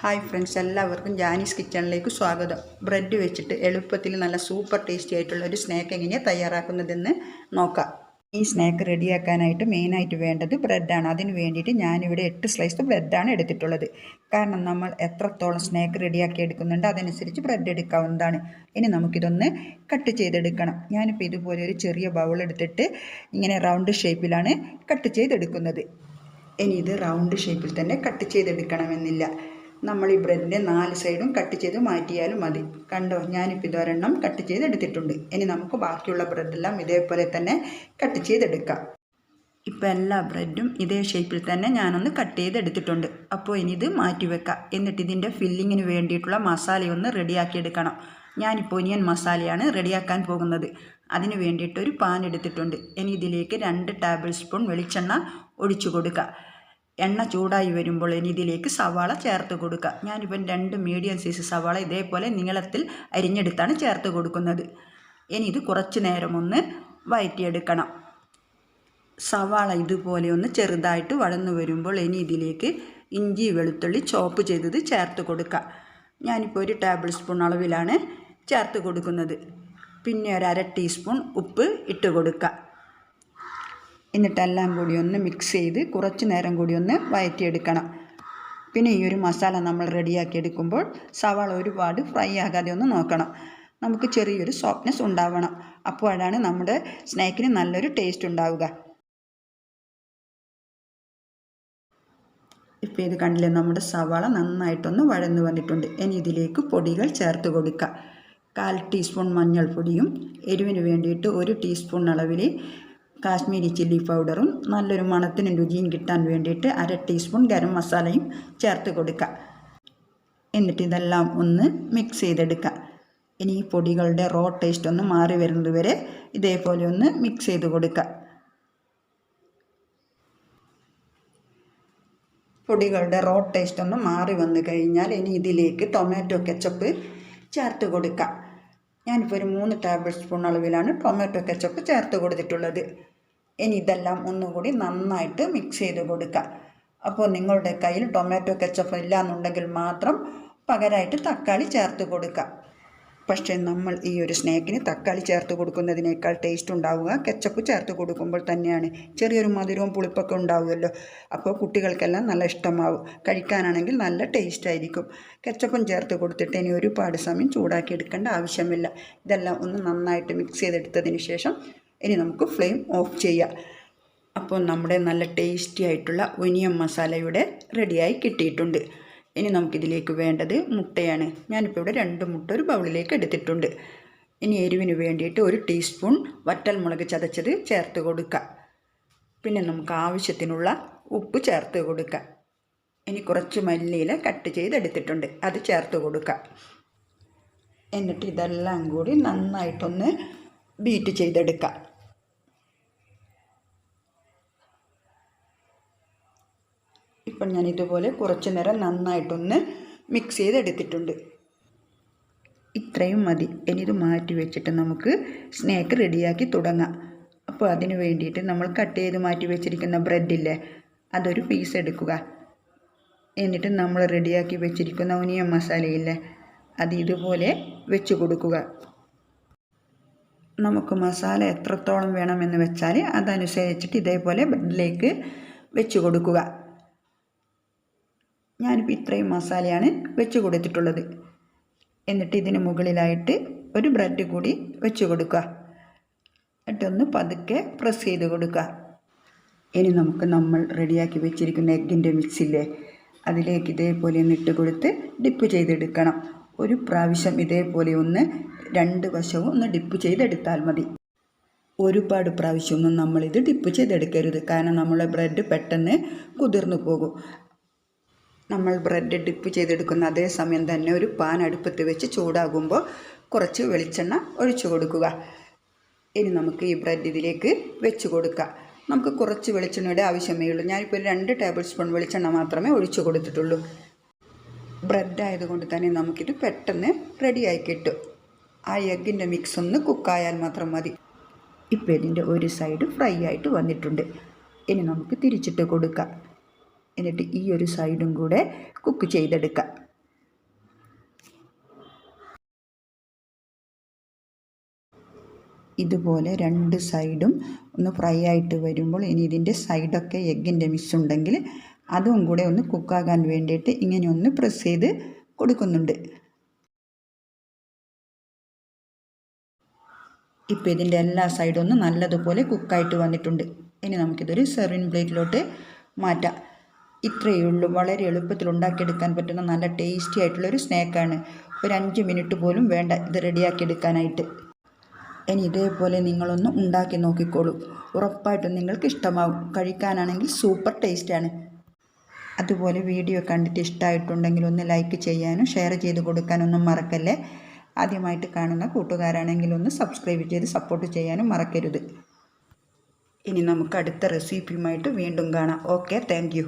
Hi friends, എല്ലാവർക്കും ജാനീസ് കിച്ചണിലേക്ക് സ്വാഗതം. ബ്രെഡ് വെച്ചിട്ട് എളുപ്പത്തിൽ നല്ല സൂപ്പർ ടേസ്റ്റി ആയിട്ടുള്ള ഒരു സ്നാക്ക് എങ്ങനെയാണ് തയ്യാറാക്കുന്നതെന്ന് നോക്കാം. ഈ സ്നാക്ക് റെഡിയാക്കാനായിട്ട് മെയിനായിട്ട് വേണ്ടത് ബ്രെഡാണ്. അതിന് വേണ്ടിയിട്ട് ഞാനിവിടെ 8 സ്ലൈസ് ബ്രെഡാണ് എടുത്തിട്ടുള്ളത്. കാരണം നമ്മൾ എത്രത്തോളം സ്നാക്ക് റെഡിയാക്കി എടുക്കുന്നുണ്ട് അതനുസരിച്ച് ബ്രെഡ് എടുക്കാവുന്നതാണ്. ഇനി നമുക്കിതൊന്ന് കട്ട് ചെയ്തെടുക്കണം. ഞാനിപ്പോൾ ഇതുപോലെ ഒരു ചെറിയ ബൗൾ എടുത്തിട്ട് ഇങ്ങനെ റൗണ്ട് ഷേപ്പിലാണ് കട്ട് ചെയ്തെടുക്കുന്നത്. ഇനി ഇത് റൗണ്ട് ഷേപ്പിൽ തന്നെ കട്ട് ചെയ്തെടുക്കണമെന്നില്ല. നമ്മൾ ഈ ബ്രെഡിൻ്റെ 4 സൈഡും കട്ട് ചെയ്ത് മാറ്റിയാലും മതി. കണ്ടോ, ഞാനിപ്പോൾ ഇതൊരെണ്ണം കട്ട് ചെയ്തെടുത്തിട്ടുണ്ട്. ഇനി നമുക്ക് ബാക്കിയുള്ള ബ്രെഡെല്ലാം ഇതേപോലെ തന്നെ കട്ട് ചെയ്തെടുക്കാം. ഇപ്പോൾ എല്ലാ ബ്രെഡും ഇതേ ഷേപ്പിൽ തന്നെ ഞാനൊന്ന് കട്ട് ചെയ്തെടുത്തിട്ടുണ്ട്. അപ്പോൾ ഇനി ഇത് മാറ്റി വെക്കാം. എന്നിട്ട് ഇതിൻ്റെ ഫില്ലിങ്ങിന് വേണ്ടിയിട്ടുള്ള മസാലയൊന്ന് റെഡിയാക്കിയെടുക്കണം. ഞാനിപ്പോൾ ഒനിയൻ മസാലയാണ് റെഡിയാക്കാൻ പോകുന്നത്. അതിന് വേണ്ടിയിട്ട് ഒരു പാൻ എടുത്തിട്ടുണ്ട്. ഇനി ഇതിലേക്ക് 2 ടേബിൾ സ്പൂൺ വെളിച്ചെണ്ണ ഒഴിച്ചു കൊടുക്കുക. എണ്ണ ചൂടായി വരുമ്പോൾ ഇനി ഇതിലേക്ക് സവാള ചേർത്ത് കൊടുക്കുക. ഞാനിപ്പം 2 മീഡിയം സൈസ് സവാള ഇതേപോലെ നീളത്തിൽ അരിഞ്ഞെടുത്താണ് ചേർത്ത് കൊടുക്കുന്നത്. ഇനി ഇത് കുറച്ച് നേരം ഒന്ന് വഴറ്റിയെടുക്കണം. സവാള ഇതുപോലെ ഒന്ന് ചെറുതായിട്ട് വഴന്നു വരുമ്പോൾ ഇനി ഇതിലേക്ക് ഇഞ്ചി വെളുത്തുള്ളി ചോപ്പ് ചെയ്തത് ചേർത്ത് കൊടുക്കുക. ഞാനിപ്പോൾ 1 ടേബിൾ സ്പൂൺ അളവിലാണ് ചേർത്ത് കൊടുക്കുന്നത്. പിന്നെ ഒരു 1/2 ടീസ്പൂൺ ഉപ്പ് ഇട്ട് കൊടുക്കുക. എന്നിട്ടെല്ലാം കൂടി ഒന്ന് മിക്സ് ചെയ്ത് കുറച്ച് നേരം കൂടി ഒന്ന് വഴറ്റിയെടുക്കണം. പിന്നെ ഈ ഒരു മസാല നമ്മൾ റെഡിയാക്കി എടുക്കുമ്പോൾ സവാള ഒരുപാട് ഫ്രൈ ആകാതെ ഒന്ന് നോക്കണം. നമുക്ക് ചെറിയൊരു സോഫ്റ്റ്നെസ് ഉണ്ടാവണം. അപ്പോഴാണ് നമ്മുടെ സ്നാക്കിന് നല്ലൊരു ടേസ്റ്റ് ഉണ്ടാവുക. ഇപ്പോൾ ഇത് കണ്ടില്ലേ, നമ്മുടെ സവാള നന്നായിട്ടൊന്ന് വഴന്നു വന്നിട്ടുണ്ട്. ഇനി ഇതിലേക്ക് പൊടികൾ ചേർത്ത് കൊടുക്കുക. 1/4 ടീസ്പൂൺ മഞ്ഞൾപ്പൊടിയും എരിവിന് വേണ്ടിയിട്ട് 1 ടീസ്പൂൺ അളവിൽ കാശ്മീരി ചില്ലി പൗഡറും നല്ലൊരു മണത്തിനും രുചിയും കിട്ടാൻ വേണ്ടിയിട്ട് 1/2 ടീസ്പൂൺ ഗരം മസാലയും ചേർത്ത് കൊടുക്കുക. എന്നിട്ട് ഇതെല്ലാം ഒന്ന് മിക്സ് ചെയ്തെടുക്കുക. ഇനി ഈ പൊടികളുടെ റോ ടേസ്റ്റ് ഒന്ന് മാറി വരുന്നത് വരെ ഇതേപോലെ ഒന്ന് മിക്സ് ചെയ്ത് കൊടുക്കുക. പൊടികളുടെ റോ ടേസ്റ്റ് ഒന്ന് മാറി വന്നു കഴിഞ്ഞാൽ ഇനി ഇതിലേക്ക് ടൊമാറ്റോ കെച്ചപ്പ് ചേർത്ത് കൊടുക്കുക. ഞാനിപ്പോൾ ഒരു 3 ടേബിൾ സ്പൂൺ അളവിലാണ് ടൊമാറ്റോ കെച്ചപ്പ് ചേർത്ത് കൊടുത്തിട്ടുള്ളത്. ഇനി ഇതെല്ലാം ഒന്നുകൂടി നന്നായിട്ട് മിക്സ് ചെയ്ത് കൊടുക്കുക. അപ്പോൾ നിങ്ങളുടെ കയ്യിൽ ടൊമാറ്റോ കെച്ചപ്പ് ഇല്ല എന്നുണ്ടെങ്കിൽ മാത്രം പകരമായിട്ട് തക്കാളി ചേർത്ത് കൊടുക്കുക. പക്ഷേ നമ്മൾ ഈ ഒരു സ്നാക്കിന് തക്കാളി ചേർത്ത് കൊടുക്കുന്നതിനേക്കാൾ ടേസ്റ്റ് ഉണ്ടാവുക കെച്ചപ്പ് ചേർത്ത് കൊടുക്കുമ്പോൾ തന്നെയാണ്. ചെറിയൊരു മധുരവും പുളിപ്പൊക്കെ ഉണ്ടാവുമല്ലോ. അപ്പോൾ കുട്ടികൾക്കെല്ലാം നല്ല ഇഷ്ടമാവും. കഴിക്കാനാണെങ്കിൽ നല്ല ടേസ്റ്റ് ആയിരിക്കും. കെച്ചപ്പും ചേർത്ത് കൊടുത്തിട്ട് ഇനി ഒരുപാട് സമയം ചൂടാക്കി എടുക്കേണ്ട ആവശ്യമില്ല. ഇതെല്ലാം ഒന്ന് നന്നായിട്ട് മിക്സ് ചെയ്തെടുത്തതിന് ശേഷം ഇനി നമുക്ക് ഫ്ലെയിം ഓഫ് ചെയ്യാം. അപ്പോൾ നമ്മുടെ നല്ല ടേസ്റ്റി ആയിട്ടുള്ള ഒനിയൻ മസാല ഇവിടെ റെഡിയായി കിട്ടിയിട്ടുണ്ട്. ഇനി നമുക്കിതിലേക്ക് വേണ്ടത് മുട്ടയാണ്. ഞാനിപ്പോൾ ഇവിടെ 2 മുട്ട ഒരു ബൗളിലേക്ക് എടുത്തിട്ടുണ്ട്. ഇനി എരിവിന് വേണ്ടിയിട്ട് 1 ടീസ്പൂൺ വറ്റൽമുളക് ചതച്ചത് ചേർത്ത് കൊടുക്കുക. പിന്നെ നമുക്ക് ആവശ്യത്തിനുള്ള ഉപ്പ് ചേർത്ത് കൊടുക്കുക. ഇനി കുറച്ച് മല്ലിയില കട്ട് ചെയ്തെടുത്തിട്ടുണ്ട്, അത് ചേർത്ത് കൊടുക്കുക. എന്നിട്ട് ഇതെല്ലാം കൂടി നന്നായിട്ടൊന്ന് ബീറ്റ് ചെയ്തെടുക്കുക. ഇപ്പം ഞാൻ ഇതുപോലെ കുറച്ച് നേരം നന്നായിട്ടൊന്ന് മിക്സ് ചെയ്തെടുത്തിട്ടുണ്ട്. ഇത്രയും മതി. ഇനി ഇത് മാറ്റി വെച്ചിട്ട് നമുക്ക് സ്നാക്ക് റെഡിയാക്കി തുടങ്ങാം. അപ്പോൾ അതിന് വേണ്ടിയിട്ട് നമ്മൾ കട്ട് ചെയ്ത് മാറ്റി വെച്ചിരിക്കുന്ന ബ്രെഡില്ലേ, അതൊരു പീസ് എടുക്കുക. എന്നിട്ട് നമ്മൾ റെഡിയാക്കി വെച്ചിരിക്കുന്ന ഒനിയൻ മസാലയില്ലേ, അത് ഇതുപോലെ വെച്ച് കൊടുക്കുക. നമുക്ക് മസാല എത്രത്തോളം വേണമെന്ന് വെച്ചാൽ അതനുസരിച്ചിട്ട് ഇതേപോലെ ബ്രെഡിലേക്ക് വെച്ച് കൊടുക്കുക. ഞാനിപ്പോൾ ഇത്രയും മസാലയാണ് വെച്ച് കൊടുത്തിട്ടുള്ളത്. എന്നിട്ട് ഇതിന് മുകളിലായിട്ട് ഒരു ബ്രെഡ് കൂടി വെച്ച് കൊടുക്കുക. എന്നിട്ടൊന്ന് പതുക്കെ പ്രസ് ചെയ്ത് കൊടുക്കുക. ഇനി നമുക്ക് നമ്മൾ റെഡിയാക്കി വെച്ചിരിക്കുന്ന എഗ്ഗിൻ്റെ മിക്സില്ലേ, അതിലേക്ക് ഇതേപോലെ ഒന്ന് ഇട്ട് കൊടുത്ത് ഡിപ്പ് ചെയ്തെടുക്കണം. ഒരു പ്രാവശ്യം ഇതേപോലെ ഒന്ന് 2 വശവും ഒന്ന് ഡിപ്പ് ചെയ്തെടുത്താൽ മതി. ഒരുപാട് പ്രാവശ്യമൊന്നും നമ്മളിത് ഡിപ്പ് ചെയ്തെടുക്കരുത്. കാരണം നമ്മളെ ബ്രെഡ് പെട്ടെന്ന് കുതിർന്നു പോകും. നമ്മൾ ബ്രെഡ് ഡിപ്പ് ചെയ്തെടുക്കുന്ന അതേ സമയം തന്നെ ഒരു പാൻ അടുപ്പത്ത് വെച്ച് ചൂടാകുമ്പോൾ കുറച്ച് വെളിച്ചെണ്ണ ഒഴിച്ചു കൊടുക്കുക. ഇനി നമുക്ക് ഈ ബ്രെഡ് ഇതിലേക്ക് വെച്ച് കൊടുക്കുക. നമുക്ക് കുറച്ച് വെളിച്ചെണ്ണയുടെ ആവശ്യമേ ഉള്ളൂ. ഞാനിപ്പോൾ 2 ടേബിൾ സ്പൂൺ വെളിച്ചെണ്ണ മാത്രമേ ഒഴിച്ചു കൊടുത്തിട്ടുള്ളൂ. ബ്രെഡ് ആയതുകൊണ്ട് തന്നെ നമുക്കിത് പെട്ടെന്ന് റെഡിയായി കിട്ടും. ആ എഗ്ഗിൻ്റെ മിക്സ് ഒന്ന് കുക്കായാൽ മാത്രം മതി. ഇപ്പോൾ ഇതിൻ്റെ ഒരു സൈഡ് ഫ്രൈ ആയിട്ട് വന്നിട്ടുണ്ട്. ഇനി നമുക്ക് തിരിച്ചിട്ട് കൊടുക്കാം. എന്നിട്ട് ഈ ഒരു സൈഡും കൂടെ കുക്ക് ചെയ്തെടുക്കാം. ഇതുപോലെ രണ്ട് സൈഡും ഒന്ന് ഫ്രൈ ആയിട്ട് വരുമ്പോൾ ഇനി ഇതിൻ്റെ സൈഡൊക്കെ എഗ്ഗിൻ്റെ മിക്സ് ഉണ്ടെങ്കിൽ അതും കൂടെ ഒന്ന് കുക്കാകാൻ വേണ്ടിയിട്ട് ഇങ്ങനെ ഒന്ന് പ്രസ് ചെയ്ത് കൊടുക്കുന്നുണ്ട്. ഇപ്പോൾ ഇതിൻ്റെ എല്ലാ സൈഡും ഒന്ന് നല്ലതുപോലെ കുക്കായിട്ട് വന്നിട്ടുണ്ട്. ഇനി നമുക്കിതൊരു സെർവിങ് പ്ലേറ്റിലോട്ട് മാറ്റാം. ഇത്രയേ ഉള്ളൂ. വളരെ എളുപ്പത്തിൽ ഉണ്ടാക്കിയെടുക്കാൻ പറ്റുന്ന നല്ല ടേസ്റ്റി ആയിട്ടുള്ളൊരു സ്നാക്കാണ്. ഒരു 5 മിനിറ്റ് പോലും വേണ്ട ഇത് റെഡിയാക്കിയെടുക്കാനായിട്ട്. ഇനി ഇതേപോലെ നിങ്ങളൊന്ന് ഉണ്ടാക്കി നോക്കിക്കോളൂ. ഉറപ്പായിട്ടും നിങ്ങൾക്ക് ഇഷ്ടമാവും. കഴിക്കാനാണെങ്കിൽ സൂപ്പർ ടേസ്റ്റാണ്. അതുപോലെ വീഡിയോ കണ്ടിട്ട് ഇഷ്ടമായിട്ടുണ്ടെങ്കിൽ ഒന്ന് ലൈക്ക് ചെയ്യാനും ഷെയർ ചെയ്ത് കൊടുക്കാനൊന്നും മറക്കല്ലേ. ആദ്യമായിട്ട് കാണുന്ന കൂട്ടുകാരാണെങ്കിൽ ഒന്ന് സബ്സ്ക്രൈബ് ചെയ്ത് സപ്പോർട്ട് ചെയ്യാനും മറക്കരുത്. ഇനി നമുക്ക് അടുത്ത റെസിപ്പിയുമായിട്ട് വീണ്ടും കാണാം. Okay, thank you.